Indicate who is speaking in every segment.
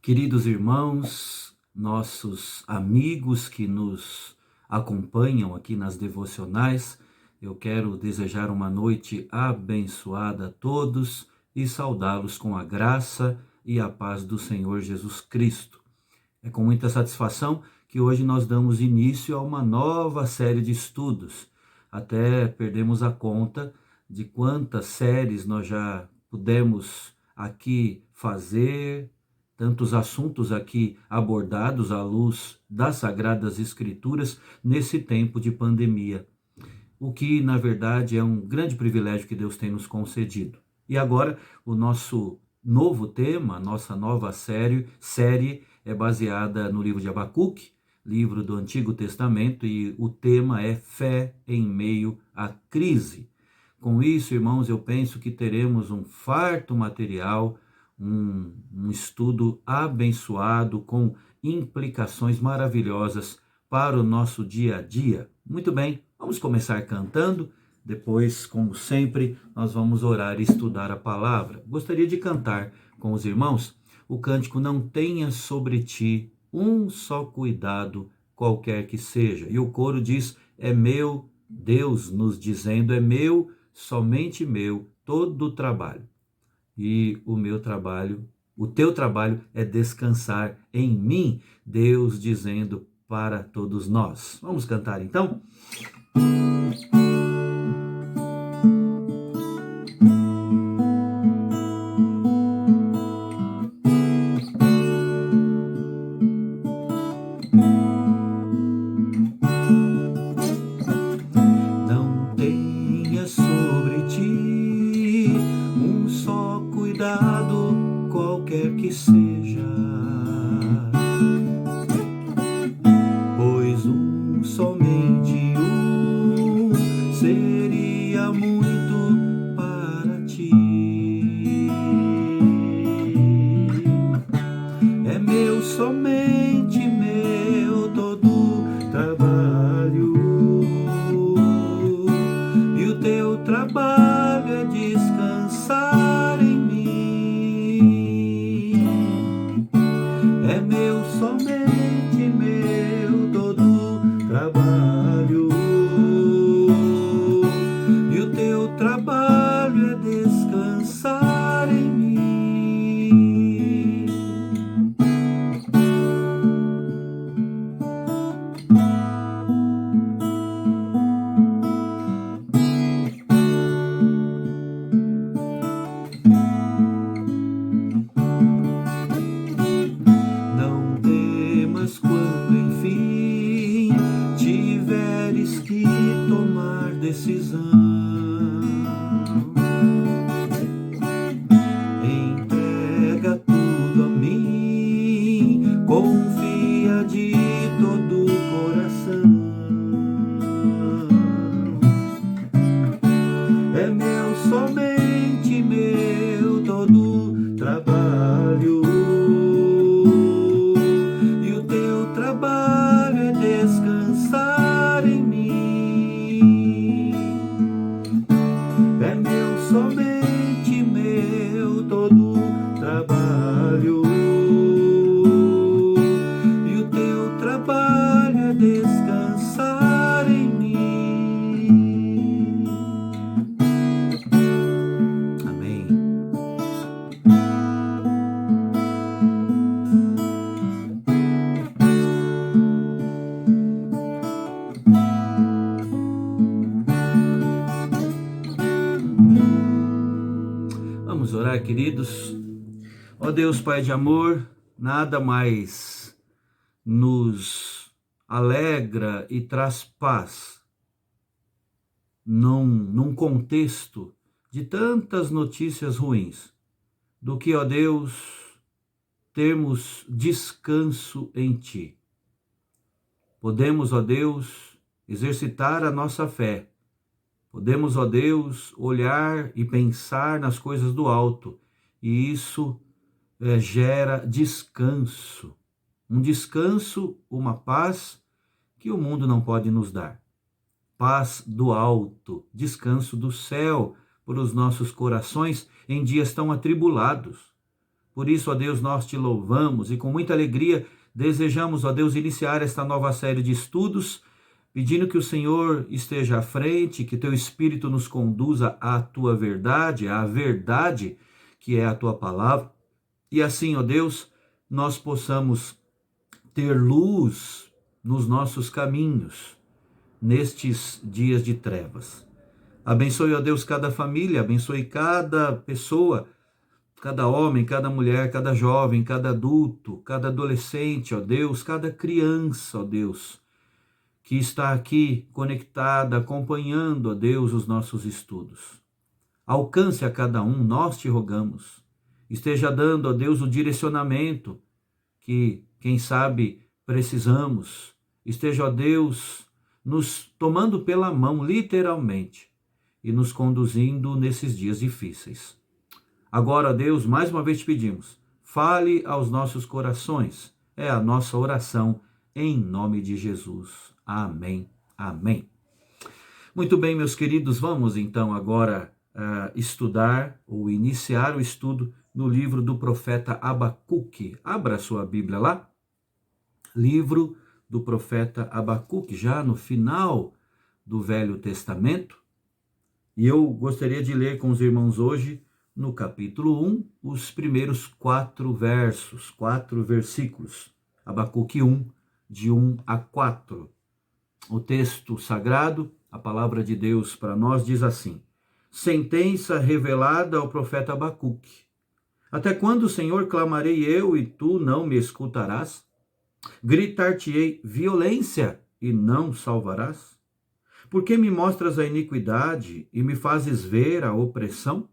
Speaker 1: Queridos irmãos, nossos amigos que nos acompanham aqui nas devocionais, eu quero desejar uma noite abençoada a todos e saudá-los com a graça e a paz do Senhor Jesus Cristo. É com muita satisfação que hoje nós damos início a uma nova série de estudos. Até perdemos a conta de quantas séries nós já pudemos aqui fazer, tantos assuntos aqui abordados à luz das Sagradas Escrituras nesse tempo de pandemia, o que na verdade é um grande privilégio que Deus tem nos concedido. E agora o nosso novo tema, nossa nova série é baseada no livro de Abacuque, livro do Antigo Testamento, e o tema é fé em meio à crise. Com isso, irmãos, eu penso que teremos um farto material, um estudo abençoado com implicações maravilhosas para o nosso dia a dia. Muito bem, vamos começar cantando. Depois, como sempre, nós vamos orar e estudar a palavra. Gostaria de cantar com os irmãos o cântico Não Tenha Sobre Ti Um Só Cuidado, Qualquer que Seja. E o coro diz, é meu, Deus nos dizendo, é meu, somente meu, todo o trabalho. E o meu trabalho, o teu trabalho é descansar em mim, Deus dizendo para todos nós. Vamos cantar então? Não tenha sobre ti um só cuidado, qualquer que seja, pois somente seria muito para ti. É meu, somente meu, todo trabalho, e o teu trabalho é descansar em mim. É meu, somente meu, todo trabalho, e o teu trabalho é descansar em mim. Não temas quando enfim tiveres que tomar decisão. Entrega tudo a mim, confia de todo o coração. É meu, somente meu, todo trabalho, e o teu trabalho é descansar em mim. É meu, somente meu, todo trabalho, e o teu trabalho é descansar em mim. Amém. Vamos orar, queridos. Ó Deus, Pai de amor, nada mais nos alegra e traz paz num contexto de tantas notícias ruins do que, ó Deus, termos descanso em Ti. Podemos, ó Deus, exercitar a nossa fé. Podemos, ó Deus, olhar e pensar nas coisas do alto, e isso gera descanso. Um descanso, uma paz que o mundo não pode nos dar. Paz do alto, descanso do céu para os nossos corações em dias tão atribulados. Por isso, ó Deus, nós te louvamos e com muita alegria desejamos, ó Deus, iniciar esta nova série de estudos, pedindo que o Senhor esteja à frente, que teu Espírito nos conduza à tua verdade, à verdade que é a tua palavra. E assim, ó Deus, nós possamos ter luz nos nossos caminhos, nestes dias de trevas. Abençoe, ó Deus, cada família, abençoe cada pessoa, cada homem, cada mulher, cada jovem, cada adulto, cada adolescente, ó Deus, cada criança, ó Deus, que está aqui conectada, acompanhando, ó Deus, os nossos estudos. Alcance a cada um, nós te rogamos. Esteja dando, ó Deus, o direcionamento que, quem sabe, precisamos. Esteja, ó Deus, nos tomando pela mão, literalmente, e nos conduzindo nesses dias difíceis. Agora, ó Deus, mais uma vez te pedimos, fale aos nossos corações. É a nossa oração em nome de Jesus. Amém. Amém. Muito bem, meus queridos, vamos então agora estudar ou iniciar o estudo no livro do profeta Abacuque. Abra sua Bíblia lá. Livro do profeta Abacuque, já no final do Velho Testamento. E eu gostaria de ler com os irmãos hoje, no capítulo 1, os primeiros 4 versos, 4 versículos. Abacuque 1, de 1 a 4. O texto sagrado, a palavra de Deus para nós diz assim: sentença revelada ao profeta Abacuque. Até quando, Senhor, clamarei eu e tu não me escutarás? Gritar-te-ei violência e não salvarás? Por que me mostras a iniquidade e me fazes ver a opressão?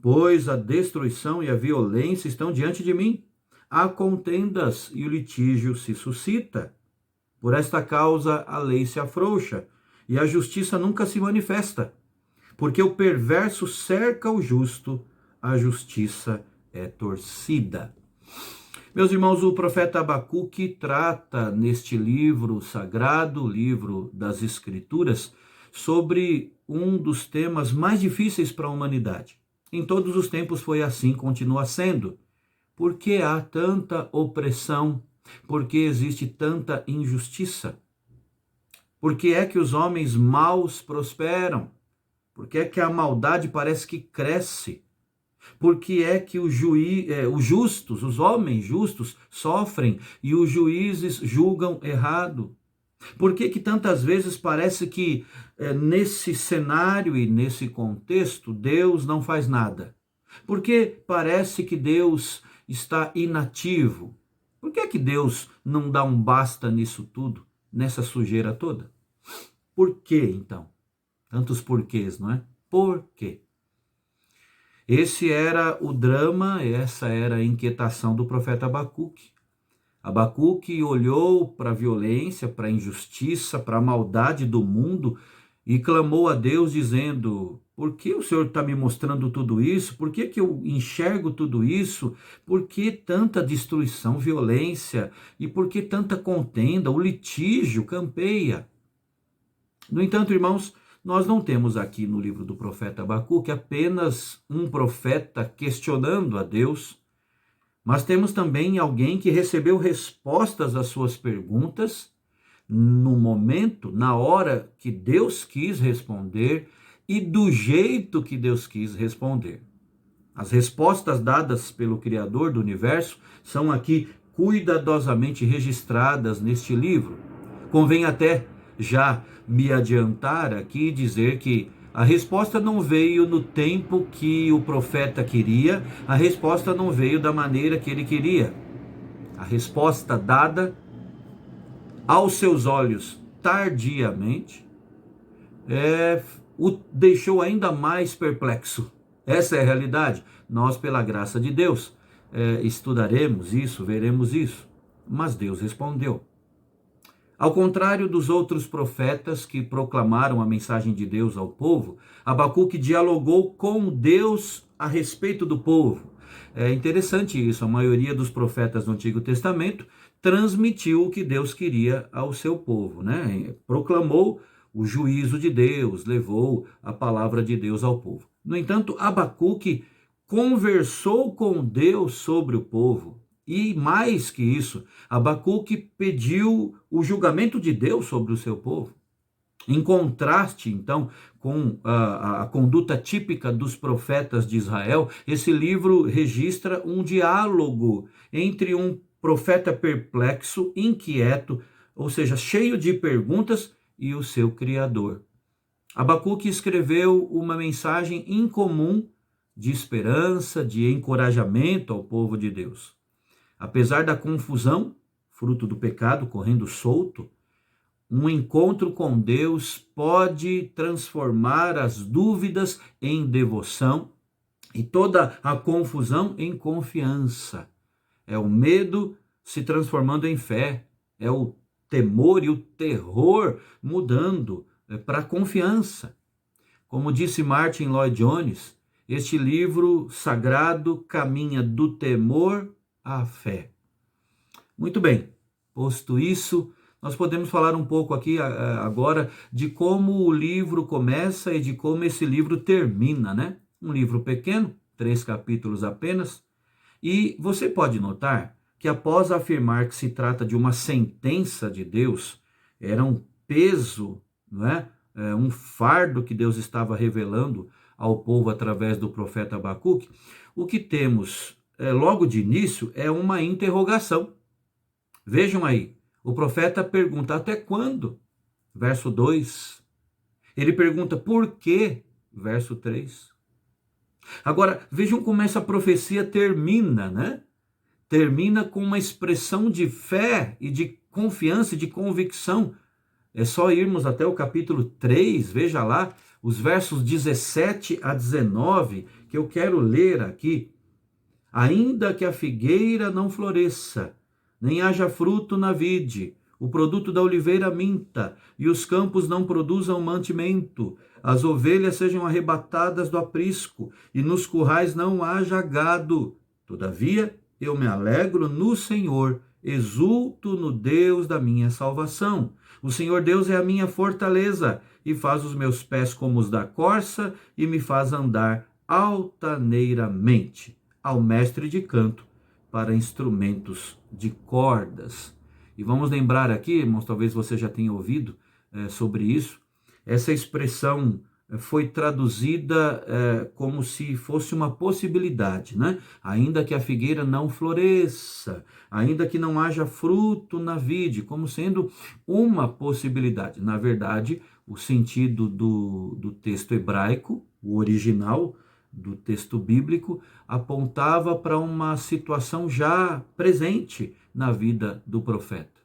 Speaker 1: Pois a destruição e a violência estão diante de mim. Há contendas e o litígio se suscita. Por esta causa a lei se afrouxa e a justiça nunca se manifesta. Porque o perverso cerca o justo, a justiça é torcida. Meus irmãos, o profeta Abacuque trata neste livro sagrado, livro das Escrituras, sobre um dos temas mais difíceis para a humanidade. Em todos os tempos foi assim, continua sendo. Por que há tanta opressão? Por que existe tanta injustiça? Por que é que os homens maus prosperam? Por que é que a maldade parece que cresce? Por que é que os justos, os homens justos, sofrem e os juízes julgam errado? Por que tantas vezes parece que nesse cenário e nesse contexto Deus não faz nada? Por que parece que Deus está inativo? Por que Deus não dá um basta nisso tudo, nessa sujeira toda? Por que então? Tantos porquês, não é? Por quê? Esse era o drama, essa era a inquietação do profeta Abacuque. Abacuque olhou para a violência, para a injustiça, para a maldade do mundo e clamou a Deus dizendo: por que o Senhor está me mostrando tudo isso? Por que eu enxergo tudo isso? Por que tanta destruição, violência? E por que tanta contenda? O litígio campeia. No entanto, irmãos, nós não temos aqui no livro do profeta Abacuque apenas um profeta questionando a Deus, mas temos também alguém que recebeu respostas às suas perguntas no momento, na hora que Deus quis responder e do jeito que Deus quis responder. As respostas dadas pelo Criador do universo são aqui cuidadosamente registradas neste livro. Convém até já me adiantar aqui e dizer que a resposta não veio no tempo que o profeta queria, a resposta não veio da maneira que ele queria. A resposta dada aos seus olhos tardiamente o deixou ainda mais perplexo. Essa é a realidade. Nós, pela graça de Deus, estudaremos isso, veremos isso. Mas Deus respondeu. Ao contrário dos outros profetas que proclamaram a mensagem de Deus ao povo, Abacuque dialogou com Deus a respeito do povo. É interessante isso, a maioria dos profetas do Antigo Testamento transmitiu o que Deus queria ao seu povo, né? Proclamou o juízo de Deus, levou a palavra de Deus ao povo. No entanto, Abacuque conversou com Deus sobre o povo. E mais que isso, Abacuque pediu o julgamento de Deus sobre o seu povo. Em contraste, então, com a conduta típica dos profetas de Israel, esse livro registra um diálogo entre um profeta perplexo, inquieto, ou seja, cheio de perguntas, e o seu Criador. Abacuque escreveu uma mensagem incomum de esperança, de encorajamento ao povo de Deus. Apesar da confusão, fruto do pecado correndo solto, um encontro com Deus pode transformar as dúvidas em devoção e toda a confusão em confiança. É o medo se transformando em fé, é o temor e o terror mudando para confiança. Como disse Martin Lloyd Jones, este livro sagrado caminha do temor à fé. Muito bem, posto isso, nós podemos falar um pouco aqui agora de como o livro começa e de como esse livro termina, né? Um livro pequeno, 3 capítulos apenas, e você pode notar que após afirmar que se trata de uma sentença de Deus, era um peso, não é? Um fardo que Deus estava revelando ao povo através do profeta Abacuque, o que temos logo de início é uma interrogação. Vejam aí, o profeta pergunta: até quando? Verso 2. Ele pergunta: por quê? Verso 3. Agora, vejam como essa profecia termina, né? Termina com uma expressão de fé e de confiança e de convicção. É só irmos até o capítulo 3, veja lá, os versos 17 a 19, que eu quero ler aqui. Ainda que a figueira não floresça, nem haja fruto na vide, o produto da oliveira minta, e os campos não produzam mantimento, as ovelhas sejam arrebatadas do aprisco, e nos currais não haja gado. Todavia, eu me alegro no Senhor, exulto no Deus da minha salvação. O Senhor Deus é a minha fortaleza, e faz os meus pés como os da corça, e me faz andar altaneiramente. Ao mestre de canto, para instrumentos de cordas. E vamos lembrar aqui, irmãos, talvez você já tenha ouvido sobre isso, essa expressão foi traduzida como se fosse uma possibilidade, né? Ainda que a figueira não floresça, ainda que não haja fruto na vide, como sendo uma possibilidade. Na verdade, o sentido do texto hebraico, o original do texto bíblico, apontava para uma situação já presente na vida do profeta.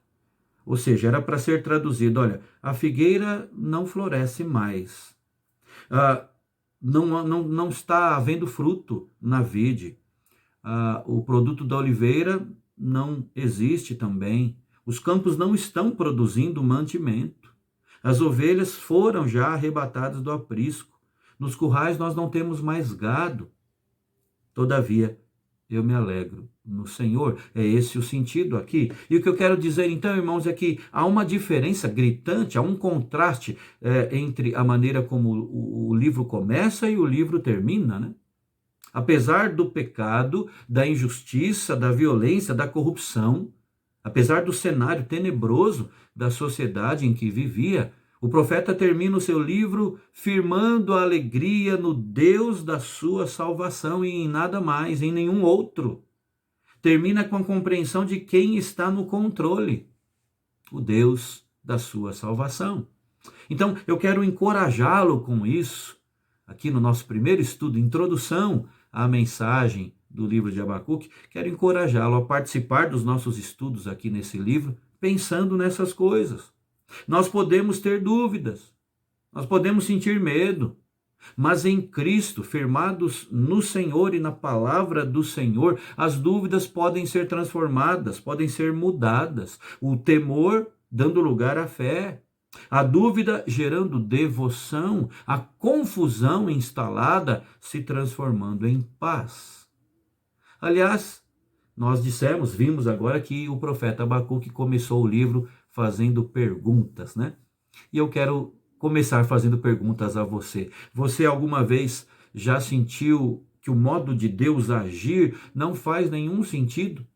Speaker 1: Ou seja, era para ser traduzido: olha, a figueira não floresce mais, não está havendo fruto na vide, o produto da oliveira não existe também, os campos não estão produzindo mantimento, as ovelhas foram já arrebatadas do aprisco, nos currais nós não temos mais gado. Todavia, eu me alegro no Senhor. É esse o sentido aqui. E o que eu quero dizer, então, irmãos, é que há uma diferença gritante, há um contraste entre a maneira como o livro começa e o livro termina, né? Apesar do pecado, da injustiça, da violência, da corrupção, apesar do cenário tenebroso da sociedade em que vivia, o profeta termina o seu livro firmando a alegria no Deus da sua salvação e em nada mais, em nenhum outro. Termina com a compreensão de quem está no controle, o Deus da sua salvação. Então, eu quero encorajá-lo com isso, aqui no nosso primeiro estudo, introdução à mensagem do livro de Abacuque. Quero encorajá-lo a participar dos nossos estudos aqui nesse livro, pensando nessas coisas. Nós podemos ter dúvidas, nós podemos sentir medo, mas em Cristo, firmados no Senhor e na palavra do Senhor, as dúvidas podem ser transformadas, podem ser mudadas. O temor dando lugar à fé, a dúvida gerando devoção, a confusão instalada se transformando em paz. Aliás, nós vimos agora que o profeta Abacuque começou o livro fazendo perguntas, né? E eu quero começar fazendo perguntas a você. Você alguma vez já sentiu que que o modo de Deus agir não faz nenhum sentido?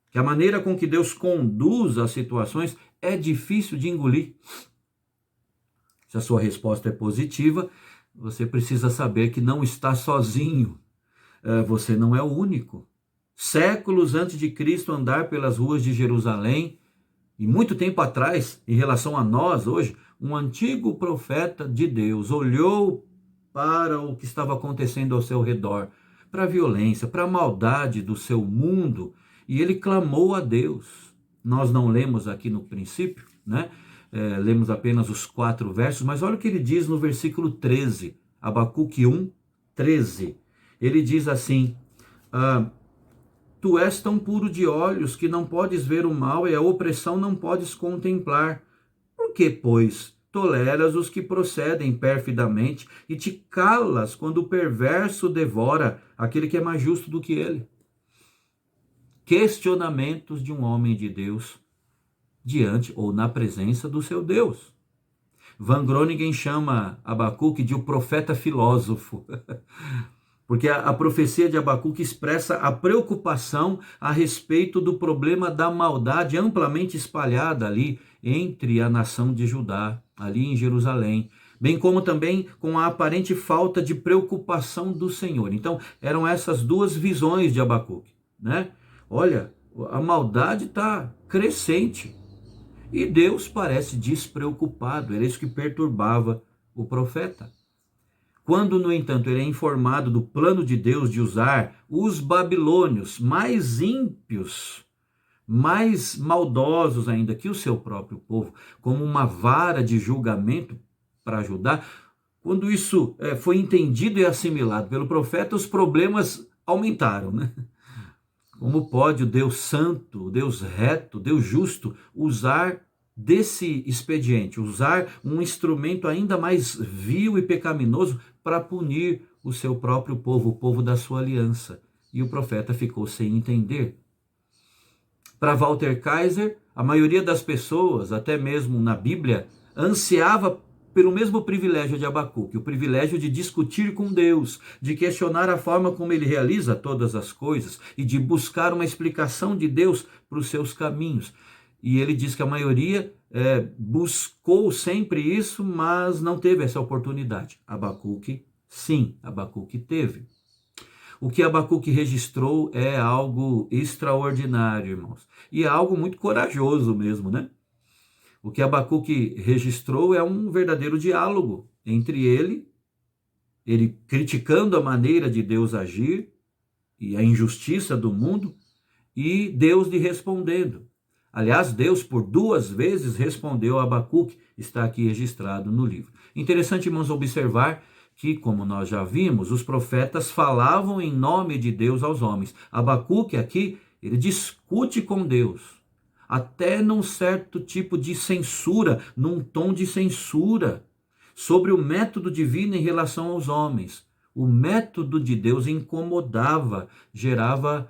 Speaker 1: Que a maneira com que Deus conduz as situações é difícil de engolir? Se a sua resposta é positiva, você precisa saber que não está sozinho. Você não é o único. Séculos antes de Cristo andar pelas ruas de Jerusalém, e muito tempo atrás, em relação a nós hoje, um antigo profeta de Deus olhou para o que estava acontecendo ao seu redor, para a violência, para a maldade do seu mundo, e ele clamou a Deus. Nós não lemos aqui no princípio, né? Lemos apenas os 4 versos, mas olha o que ele diz no versículo 13, Abacuque 1, 13. Ele diz assim: tu és tão puro de olhos que não podes ver o mal e a opressão não podes contemplar. Por que, pois, toleras os que procedem perfidamente e te calas quando o perverso devora aquele que é mais justo do que ele? Questionamentos de um homem de Deus diante ou na presença do seu Deus. Van Groningen chama Abacuque de o profeta filósofo, porque a profecia de Abacuque expressa a preocupação a respeito do problema da maldade amplamente espalhada ali entre a nação de Judá, ali em Jerusalém, bem como também com a aparente falta de preocupação do Senhor. Então, eram essas duas visões de Abacuque, né? Olha, a maldade está crescente e Deus parece despreocupado. Era isso que perturbava o profeta. Quando, no entanto, ele é informado do plano de Deus de usar os babilônios mais ímpios, mais maldosos ainda que o seu próprio povo, como uma vara de julgamento para ajudar, quando isso foi entendido e assimilado pelo profeta, os problemas aumentaram, né? Como pode o Deus santo, o Deus reto, o Deus justo, usar desse expediente, usar um instrumento ainda mais vil e pecaminoso para punir o seu próprio povo, o povo da sua aliança? E o profeta ficou sem entender. Para Walter Kaiser, a maioria das pessoas, até mesmo na Bíblia, ansiava pelo mesmo privilégio de Abacuque, o privilégio de discutir com Deus, de questionar a forma como ele realiza todas as coisas e de buscar uma explicação de Deus para os seus caminhos. E ele diz que a maioria buscou sempre isso, mas não teve essa oportunidade. Abacuque, sim, Abacuque teve. O que Abacuque registrou é algo extraordinário, irmãos. E é algo muito corajoso mesmo, né? O que Abacuque registrou é um verdadeiro diálogo entre ele criticando a maneira de Deus agir e a injustiça do mundo, e Deus lhe respondendo. Aliás, Deus por 2 vezes respondeu a Abacuque, está aqui registrado no livro. Interessante, irmãos, observar que, como nós já vimos, os profetas falavam em nome de Deus aos homens. Abacuque aqui, ele discute com Deus, até num certo tipo de censura, num tom de censura, sobre o método divino em relação aos homens. O método de Deus incomodava, gerava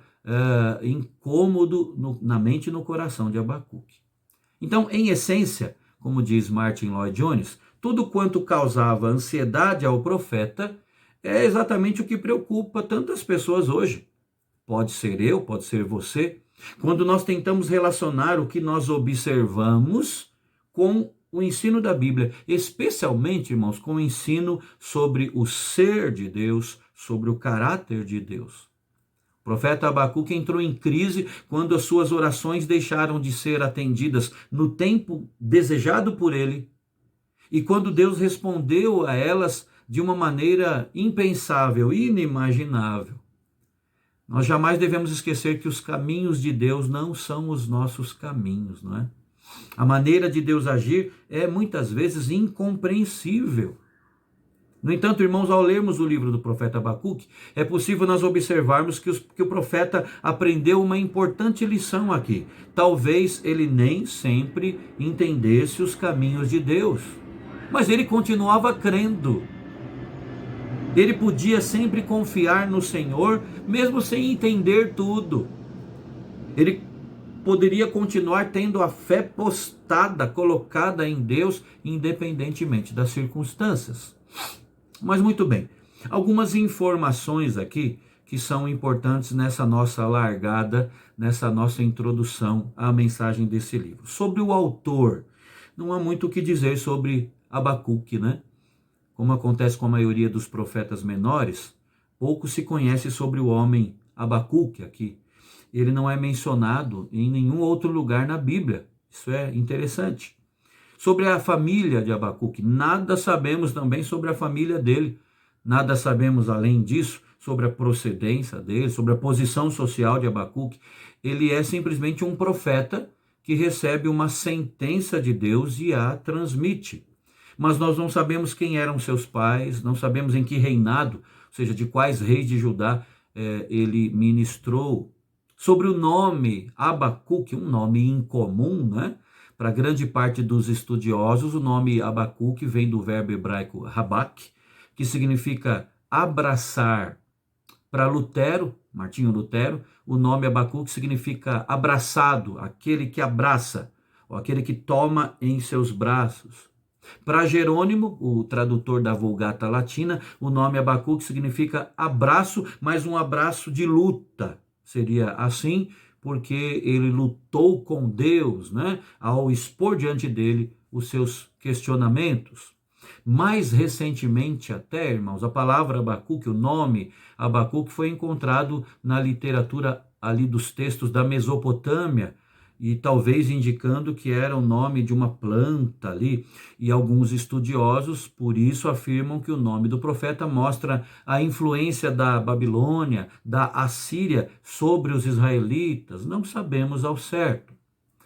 Speaker 1: incômodo na mente e no coração de Abacuque. Então, em essência, como diz Martin Lloyd Jones, tudo quanto causava ansiedade ao profeta é exatamente o que preocupa tantas pessoas hoje. Pode ser eu, pode ser você. Quando nós tentamos relacionar o que nós observamos com o ensino da Bíblia, especialmente, irmãos, com o ensino sobre o ser de Deus, sobre o caráter de Deus. O profeta Abacuque entrou em crise quando as suas orações deixaram de ser atendidas no tempo desejado por ele, e quando Deus respondeu a elas de uma maneira impensável, inimaginável. Nós jamais devemos esquecer que os caminhos de Deus não são os nossos caminhos, não é? A maneira de Deus agir é muitas vezes incompreensível. No entanto, irmãos, ao lermos o livro do profeta Abacuque, é possível nós observarmos que o profeta aprendeu uma importante lição aqui. Talvez ele nem sempre entendesse os caminhos de Deus, mas ele continuava crendo. Ele podia sempre confiar no Senhor, mesmo sem entender tudo. Ele poderia continuar tendo a fé postada, colocada em Deus, independentemente das circunstâncias. Mas muito bem, Algumas informações aqui que são importantes nessa nossa largada, nessa nossa introdução à mensagem desse livro. Sobre o autor, não há muito o que dizer sobre Abacuque, né? Como acontece com a maioria dos profetas menores, pouco se conhece sobre o homem Abacuque aqui. Ele não é mencionado em nenhum outro lugar na Bíblia. Isso é interessante. Sobre a família de Abacuque, nada sabemos também sobre a família dele. Nada sabemos além disso sobre a procedência dele, sobre a posição social de Abacuque. Ele é simplesmente um profeta que recebe uma sentença de Deus e a transmite. Mas nós não sabemos quem eram seus pais, não sabemos em que reinado, ou seja, de quais reis de Judá ele ministrou. Sobre o nome Abacuque, um nome incomum, né? Para grande parte dos estudiosos, o nome Abacuque vem do verbo hebraico rabak, que significa abraçar. Para Lutero, Martinho Lutero, o nome Abacuque significa abraçado, aquele que abraça, ou aquele que toma em seus braços. Para Jerônimo, o tradutor da Vulgata Latina, o nome Abacuque significa abraço, mas um abraço de luta. Seria assim, porque ele lutou com Deus, né, ao expor diante dele os seus questionamentos. Mais recentemente até, irmãos, a palavra Abacuque, o nome Abacuque foi encontrado na literatura ali dos textos da Mesopotâmia, e talvez indicando que era o nome de uma planta ali, e alguns estudiosos, por isso, afirmam que o nome do profeta mostra a influência da Babilônia, da Assíria sobre os israelitas, não sabemos ao certo.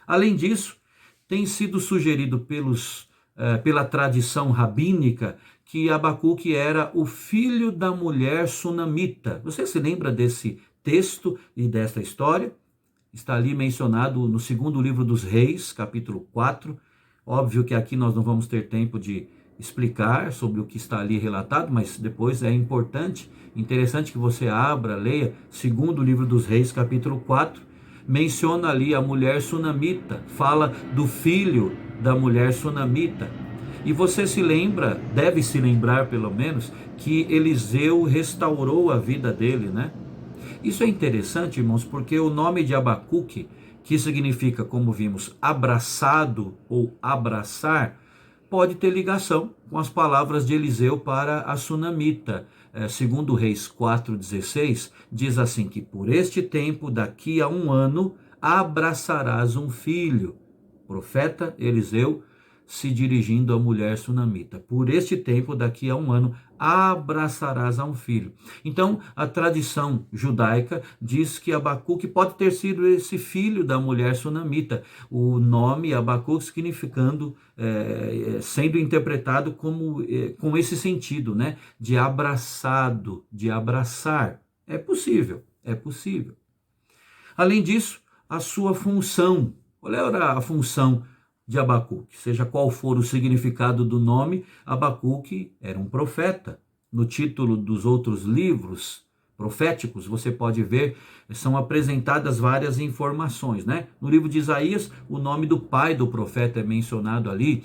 Speaker 1: Além disso, tem sido sugerido pela tradição rabínica que Abacuque era o filho da mulher sunamita. Você se lembra desse texto e dessa história? Está ali mencionado no segundo livro dos Reis, capítulo 4. Óbvio que aqui nós não vamos ter tempo de explicar sobre o que está ali relatado, mas depois é importante, interessante que você abra, leia, segundo livro dos Reis, capítulo 4, menciona ali a mulher sunamita, fala do filho da mulher sunamita. E você se lembra, deve se lembrar pelo menos, que Eliseu restaurou a vida dele, né? Isso é interessante, irmãos, porque o nome de Abacuque, que significa, como vimos, abraçado ou abraçar, pode ter ligação com as palavras de Eliseu para a sunamita. Segundo Reis 4,16, diz assim que por este tempo, daqui a um ano, abraçarás um filho. Profeta Eliseu se dirigindo à mulher sunamita. Por este tempo, daqui a um ano, abraçarás a um filho. Então, a tradição judaica diz que Abacuque pode ter sido esse filho da mulher sunamita. O nome Abacuque significando, sendo interpretado como, com esse sentido, né? De abraçado, de abraçar. É possível, é possível. Além disso, a sua função. Qual era a função de Abacuque? Seja qual for o significado do nome, Abacuque era um profeta. No título dos outros livros proféticos, você pode ver, são apresentadas várias informações, né? No livro de Isaías, o nome do pai do profeta é mencionado ali.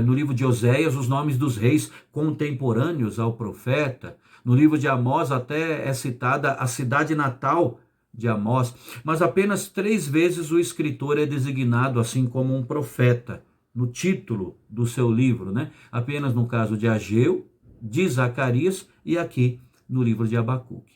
Speaker 1: No livro de Oséias, os nomes dos reis contemporâneos ao profeta. No livro de Amós, até é citada a cidade natal de Amós, mas apenas 3 vezes o escritor é designado assim como um profeta, no título do seu livro, né? Apenas no caso de Ageu, de Zacarias e aqui no livro de Abacuque.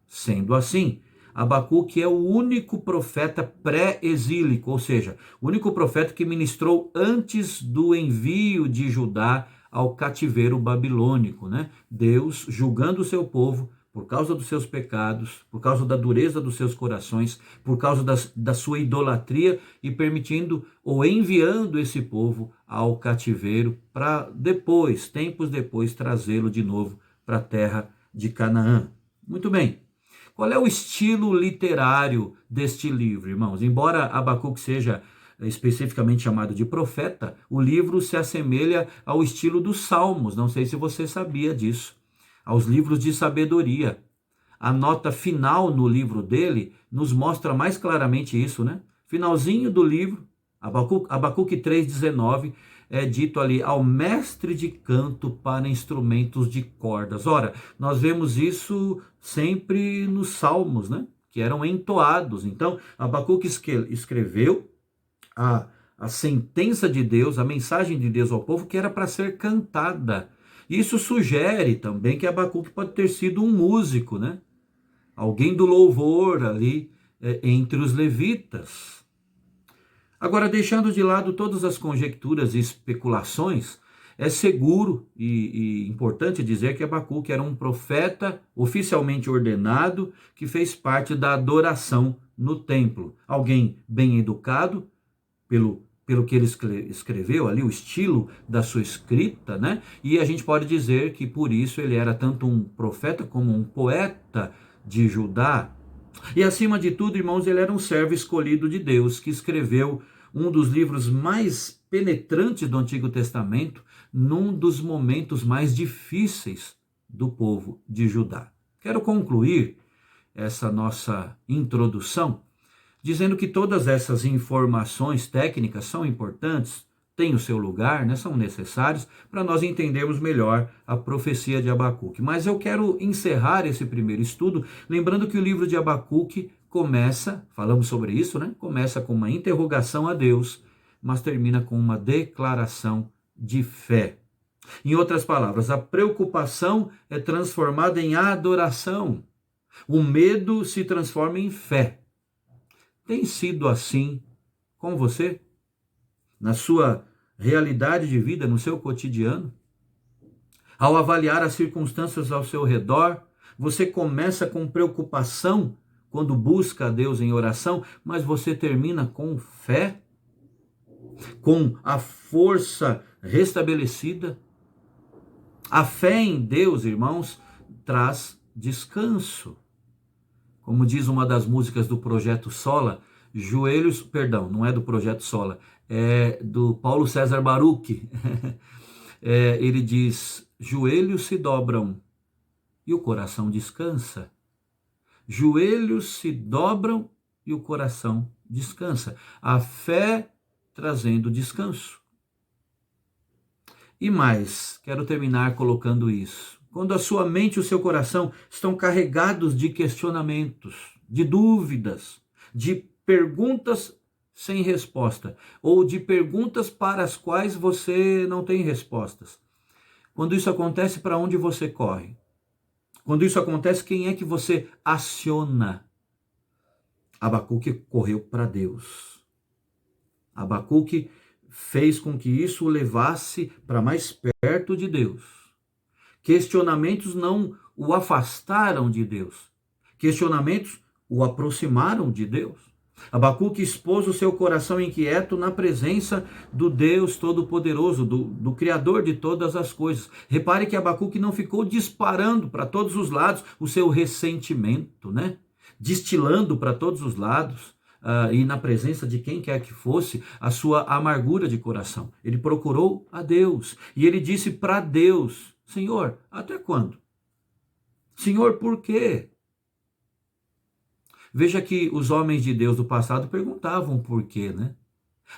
Speaker 1: Sendo assim, Abacuque é o único profeta pré-exílico, ou seja, o único profeta que ministrou antes do envio de Judá ao cativeiro babilônico, né? Deus julgando o seu povo por causa dos seus pecados, por causa da dureza dos seus corações, por causa da sua idolatria e permitindo ou enviando esse povo ao cativeiro para depois, tempos depois, trazê-lo de novo para a terra de Canaã. Muito bem. Qual é o estilo literário deste livro, irmãos? Embora Abacuque seja especificamente chamado de profeta, o livro se assemelha ao estilo dos Salmos. Não sei se você sabia disso. Aos livros de sabedoria. A nota final no livro dele nos mostra mais claramente isso, né? Finalzinho do livro, Abacuque 3,19, é dito ali ao mestre de canto para instrumentos de cordas. Ora, nós vemos isso sempre nos salmos, né? Que eram entoados. Então, Abacuque escreveu a sentença de Deus, a mensagem de Deus ao povo, que era para ser cantada. Isso sugere também que Abacuque pode ter sido um músico, né? Alguém do louvor ali entre os levitas. Agora, deixando de lado todas as conjecturas e especulações, é seguro e importante dizer que Abacuque era um profeta oficialmente ordenado que fez parte da adoração no templo. Alguém bem educado, pelo que ele escreveu ali, o estilo da sua escrita, né? E a gente pode dizer que por isso ele era tanto um profeta como um poeta de Judá. E acima de tudo, irmãos, ele era um servo escolhido de Deus, que escreveu um dos livros mais penetrantes do Antigo Testamento, num dos momentos mais difíceis do povo de Judá. Quero concluir essa nossa introdução dizendo que todas essas informações técnicas são importantes, têm o seu lugar, né, são necessários para nós entendermos melhor a profecia de Abacuque. Mas eu quero encerrar esse primeiro estudo lembrando que o livro de Abacuque começa, falamos sobre isso, né? Começa com uma interrogação a Deus, mas termina com uma declaração de fé. Em outras palavras, a preocupação é transformada em adoração. O medo se transforma em fé. Tem sido assim com você? Na sua realidade de vida, no seu cotidiano? Ao avaliar as circunstâncias ao seu redor, você começa com preocupação quando busca a Deus em oração, mas você termina com fé? Com a força restabelecida? A fé em Deus, irmãos, traz descanso. Como diz uma das músicas do Projeto Sola, não é do Projeto Sola, é do Paulo César Baruch. Ele diz, joelhos se dobram e o coração descansa. Joelhos se dobram e o coração descansa. A fé trazendo descanso. E mais, quero terminar colocando isso. Quando a sua mente e o seu coração estão carregados de questionamentos, de dúvidas, de perguntas sem resposta, ou de perguntas para as quais você não tem respostas. Quando isso acontece, para onde você corre? Quando isso acontece, quem é que você aciona? Abacuque correu para Deus. Abacuque fez com que isso o levasse para mais perto de Deus. Questionamentos não o afastaram de Deus. Questionamentos o aproximaram de Deus. Abacuque expôs o seu coração inquieto na presença do Deus Todo-Poderoso, do Criador de todas as coisas. Repare que Abacuque não ficou disparando para todos os lados o seu ressentimento, né? Destilando para todos os lados, e na presença de quem quer que fosse, a sua amargura de coração. Ele procurou a Deus e ele disse para Deus, Senhor, até quando? Senhor, por quê? Veja que os homens de Deus do passado perguntavam por quê, né?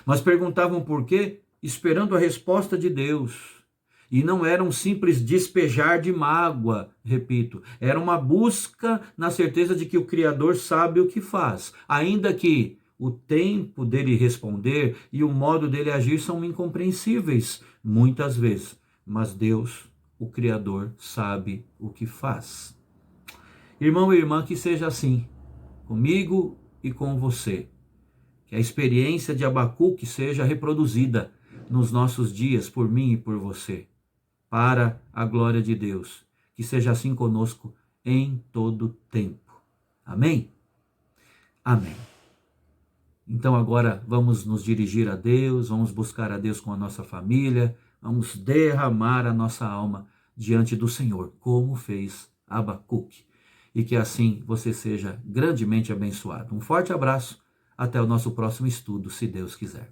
Speaker 1: Mas perguntavam por quê esperando a resposta de Deus. E não era um simples despejar de mágoa, repito. Era uma busca na certeza de que o Criador sabe o que faz. Ainda que o tempo dele responder e o modo dele agir são incompreensíveis, muitas vezes. Mas Deus, o Criador, sabe o que faz. Irmão e irmã, que seja assim, comigo e com você. Que a experiência de Abacuque seja reproduzida nos nossos dias, por mim e por você, para a glória de Deus. Que seja assim conosco em todo tempo. Amém? Amém. Então agora vamos nos dirigir a Deus, vamos buscar a Deus com a nossa família, vamos derramar a nossa alma diante do Senhor, como fez Abacuque. E que assim você seja grandemente abençoado. Um forte abraço, até o nosso próximo estudo, se Deus quiser.